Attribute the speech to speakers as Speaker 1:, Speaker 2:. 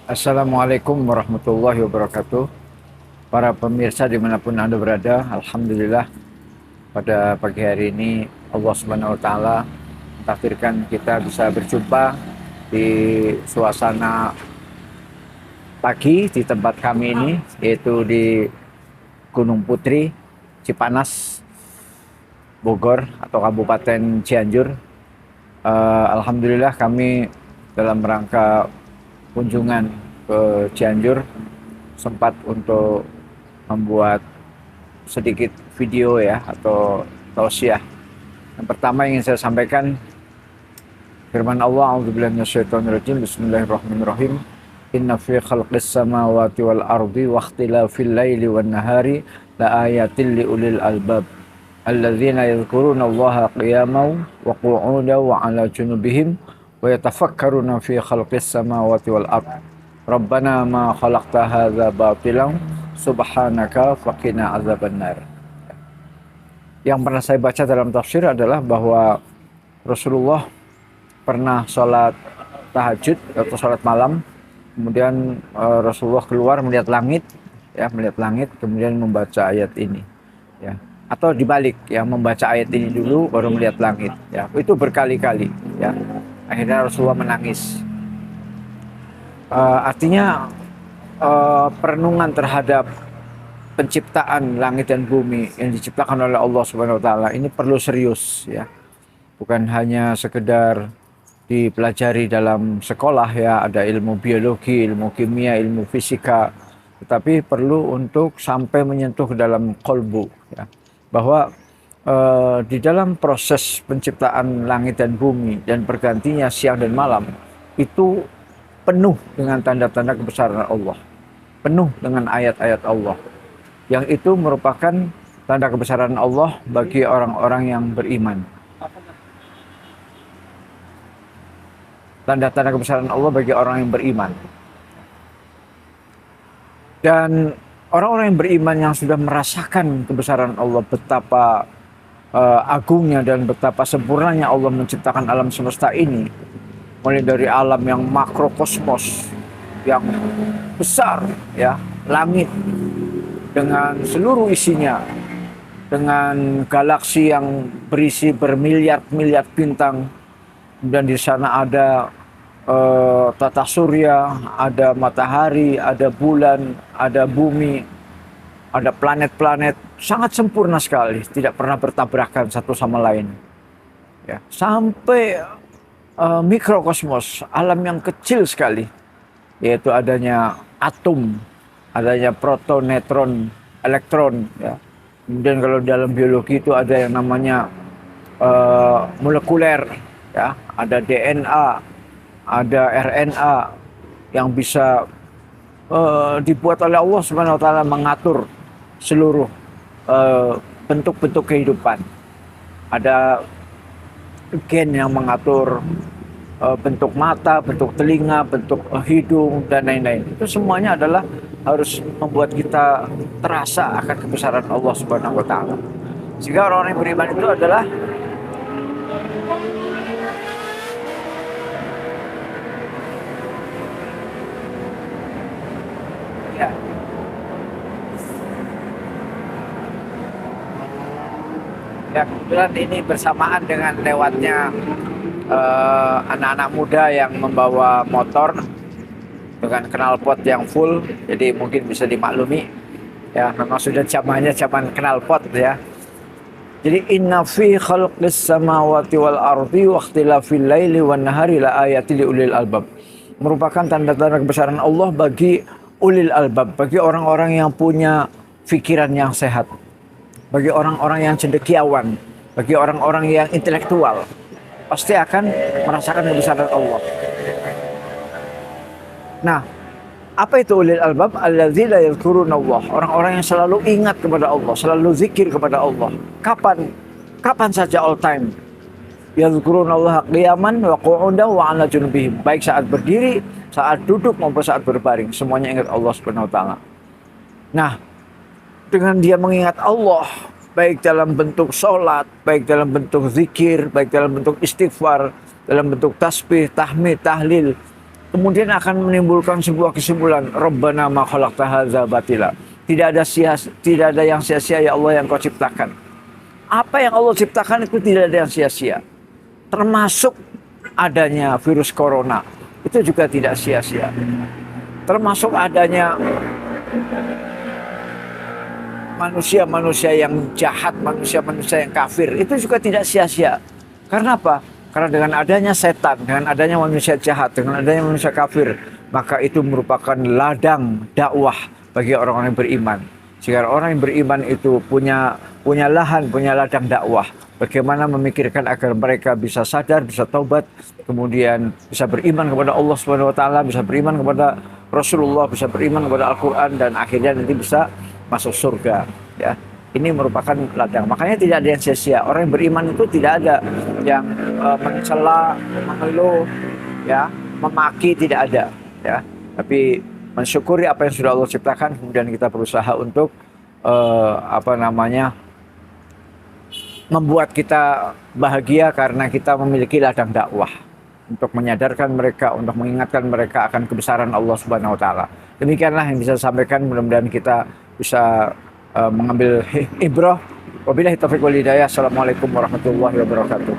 Speaker 1: Assalamualaikum warahmatullahi wabarakatuh. Para pemirsa dimanapun Anda berada, Alhamdulillah pada pagi hari ini Allah Subhanahu Wa Taala takdirkan kita bisa berjumpa di suasana pagi di tempat kami ini, yaitu di Gunung Putri, Cipanas, Bogor atau Kabupaten Cianjur. Alhamdulillah kami dalam rangka kunjungan ke Cianjur sempat untuk membuat sedikit video ya atau tausiah. Yang pertama ingin saya sampaikan firman Allah, a'udzubillahi minasyaitonirrajim, bismillahirrahmanirrahim. Inna fi khalqis samawati wal ardi wa ikhtilafil laili wan nahari la ayatil liulil albab alladzina yadhkuruna Allaha qiyaman wa qu'udan wa 'ala junubihim wa yatafakkaruna fi khalqis samawati wal ard. Rabbana ma khalaqta hadza batilan subhanaka faqina azabannar. Yang pernah saya baca dalam tafsir adalah bahwa Rasulullah pernah sholat tahajud atau sholat malam, kemudian Rasulullah keluar melihat langit, kemudian membaca ayat ini, ya. Atau dibalik, ya, membaca ayat ini dulu baru melihat langit, ya. Itu berkali-kali, ya. Akhirnya Rasulullah menangis. Artinya perenungan terhadap penciptaan langit dan bumi yang diciptakan oleh Allah Subhanahu Wa Taala ini perlu serius, ya. Bukan hanya sekedar dipelajari dalam sekolah, ya, ada ilmu biologi, ilmu kimia, ilmu fisika, tetapi perlu untuk sampai menyentuh ke dalam kolbu, ya, bahwa di dalam proses penciptaan langit dan bumi dan bergantinya siang dan malam itu penuh dengan tanda-tanda kebesaran Allah, penuh dengan ayat-ayat Allah, yang itu merupakan tanda kebesaran Allah bagi orang-orang yang beriman. Tanda-tanda kebesaran Allah bagi orang yang beriman. Dan orang-orang yang beriman yang sudah merasakan kebesaran Allah, betapa agungnya dan betapa sempurnanya Allah menciptakan alam semesta ini, mulai dari alam yang makrokosmos, yang besar, ya, langit dengan seluruh isinya, dengan galaksi yang berisi bermiliar-miliar bintang. Dan di sana ada tata surya, ada matahari, ada bulan, ada bumi, ada planet-planet, sangat sempurna sekali, tidak pernah bertabrakan satu sama lain, ya. Sampai mikrokosmos, alam yang kecil sekali, yaitu adanya atom, adanya proton, neutron, elektron, ya. Kemudian kalau dalam biologi itu ada yang namanya molekuler, ya, ada DNA, ada RNA yang bisa dibuat oleh Allah Subhanahu Wa Taala mengatur seluruh bentuk-bentuk kehidupan. Ada gen yang mengatur bentuk mata, bentuk telinga, bentuk hidung, dan lain-lain. Itu semuanya adalah harus membuat kita terasa akan kebesaran Allah Subhanahu Wa Taala. Sehingga orang-orang yang beriman itu adalah ya, ya, kebetulan ini bersamaan dengan lewatnya anak-anak muda yang membawa motor dengan knalpot yang full, jadi mungkin bisa dimaklumi, ya, memang sudah zamannya zaman knalpot, ya. Jadi inna fi khalqis samawati wal ardi wa ikhtilafil laili wan nahari la ayatil liulil albab, merupakan tanda-tanda kebesaran Allah bagi ulil albab, bagi orang-orang yang punya pikiran yang sehat, bagi orang-orang yang cendekiawan, bagi orang-orang yang intelektual, pasti akan merasakan kebesaran Allah. Nah, apa itu ulil albab? Alladzina yadhkuruna Allah, orang-orang yang selalu ingat kepada Allah, selalu zikir kepada Allah. Kapan saja, all time. Yadhkuruna Allah qiyaman wa qu'udan wa 'ala junubihim, baik saat berdiri, saat duduk maupun saat berbaring, semuanya ingat Allah Subhanahu Wa Taala. Nah, dengan dia mengingat Allah, baik dalam bentuk sholat, baik dalam bentuk zikir, baik dalam bentuk istighfar, dalam bentuk tasbih, tahmid, tahlil, kemudian akan menimbulkan sebuah kesimpulan, Rabbana ma khalaqta hadza batila. Tidak ada yang sia-sia ya Allah yang kau ciptakan. Apa yang Allah ciptakan itu tidak ada yang sia-sia. Termasuk adanya virus corona. Itu juga tidak sia-sia. Termasuk adanya manusia-manusia yang jahat, manusia-manusia yang kafir. Itu juga tidak sia-sia. Karena apa? Karena dengan adanya setan, dengan adanya manusia jahat, dengan adanya manusia kafir, maka itu merupakan ladang dakwah bagi orang-orang yang beriman. Jika orang yang beriman itu punya lahan, punya ladang dakwah, bagaimana memikirkan agar mereka bisa sadar, bisa taubat, kemudian bisa beriman kepada Allah Subhanahu wa taala, bisa beriman kepada Rasulullah, bisa beriman kepada Al-Qur'an, dan akhirnya nanti bisa masuk surga, ya. Ini merupakan ladang. Makanya tidak ada yang sia-sia. Orang yang beriman itu tidak ada yang mencela, mengeluh, ya, memaki, tidak ada, ya. Tapi mensyukuri apa yang sudah Allah ciptakan, kemudian kita berusaha untuk membuat kita bahagia karena kita memiliki ladang dakwah, untuk menyadarkan mereka, untuk mengingatkan mereka akan kebesaran Allah Subhanahu wa taala. Demikianlah yang bisa saya sampaikan, mudah-mudahan kita bisa mengambil ibrah. Wabillahi taufiq wal hidayah. Assalamualaikum warahmatullahi wabarakatuh.